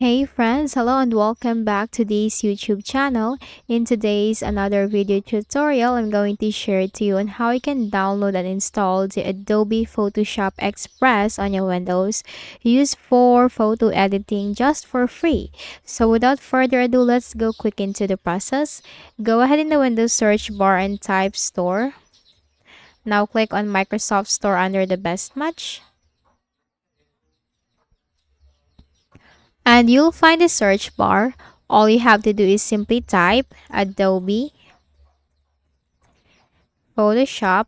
Hey friends, hello and welcome back to this YouTube channel. In today's another video tutorial, I'm going to share to you on how you can download and install the Adobe Photoshop Express on your Windows, used for photo editing just for free. So without further ado, let's go quick into the process. Go ahead in the Windows search bar and type Store. Now click on Microsoft Store under the Best Match. And you'll find the search bar. All you have to do is simply type Adobe Photoshop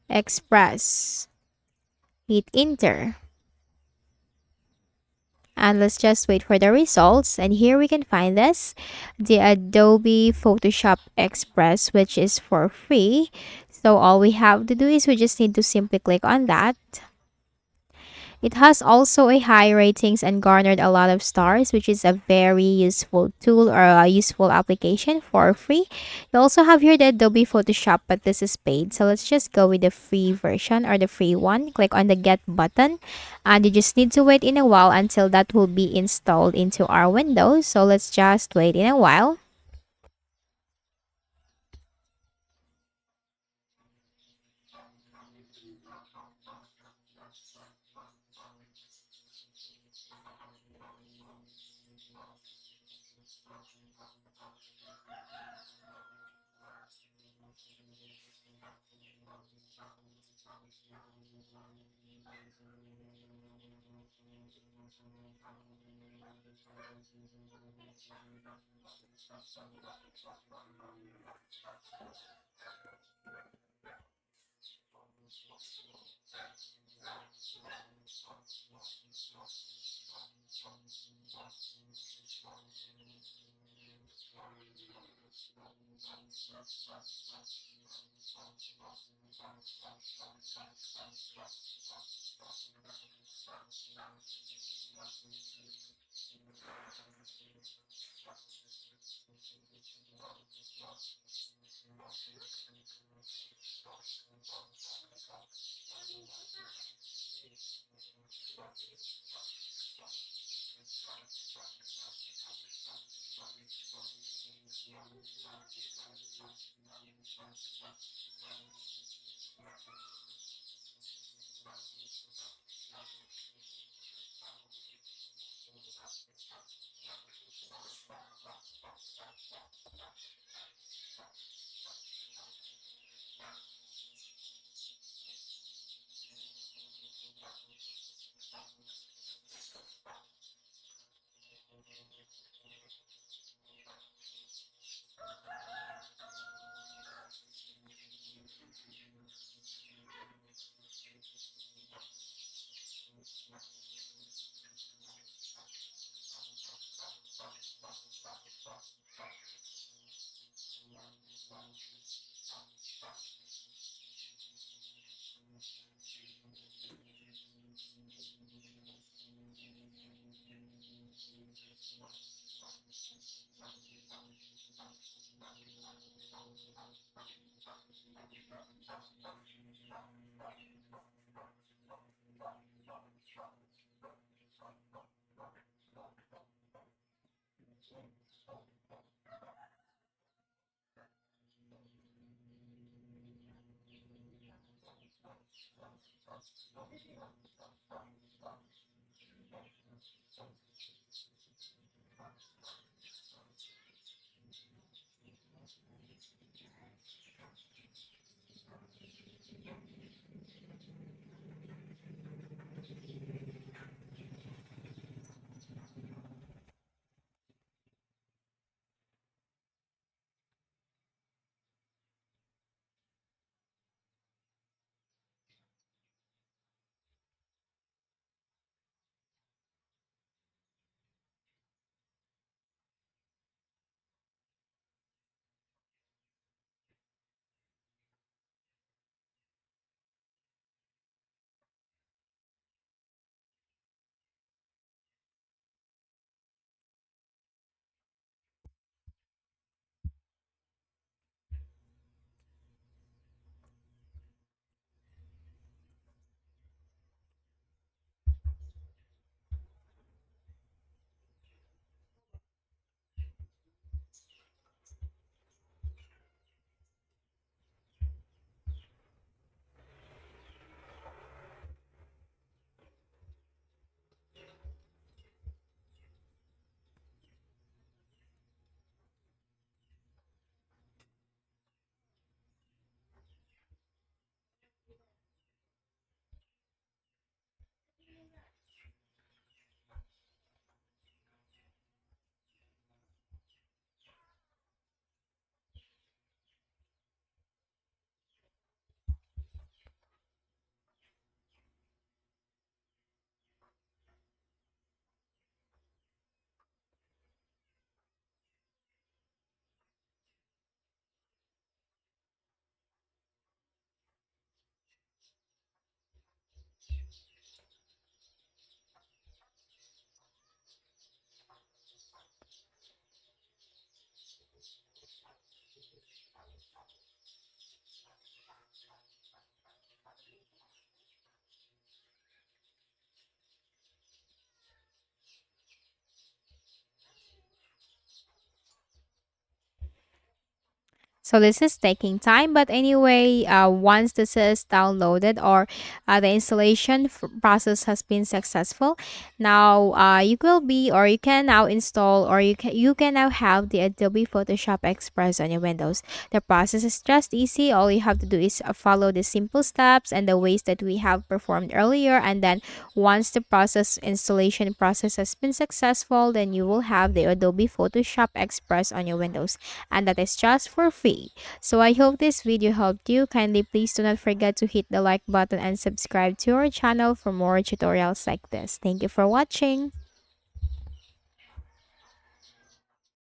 Express. Hit enter. And let's just wait for the results. And here we can find this, the Adobe Photoshop Express, which is for free. So all we have to do is we just need to simply click on that. It has also a high ratings and garnered a lot of stars, which is a very useful tool or a useful application for free. You also have here the Adobe Photoshop, but this is paid. So let's just go with the free version or the free one. Click on the Get button, and you just need to wait in a while until that will be installed into our Windows. So let's just wait in a while. So this is taking time, but anyway, once this is downloaded or the installation process has been successful, now you will be or you can now install or you can now have the Adobe Photoshop Express on your Windows. The process is just easy. All you have to do is follow the simple steps and the ways that we have performed earlier, and then once the process installation process has been successful, then you will have the Adobe Photoshop Express on your Windows, and that is just for free. So I hope this video helped you. Kindly please do not forget to hit the like button and subscribe to our channel for more tutorials like this. Thank you for watching.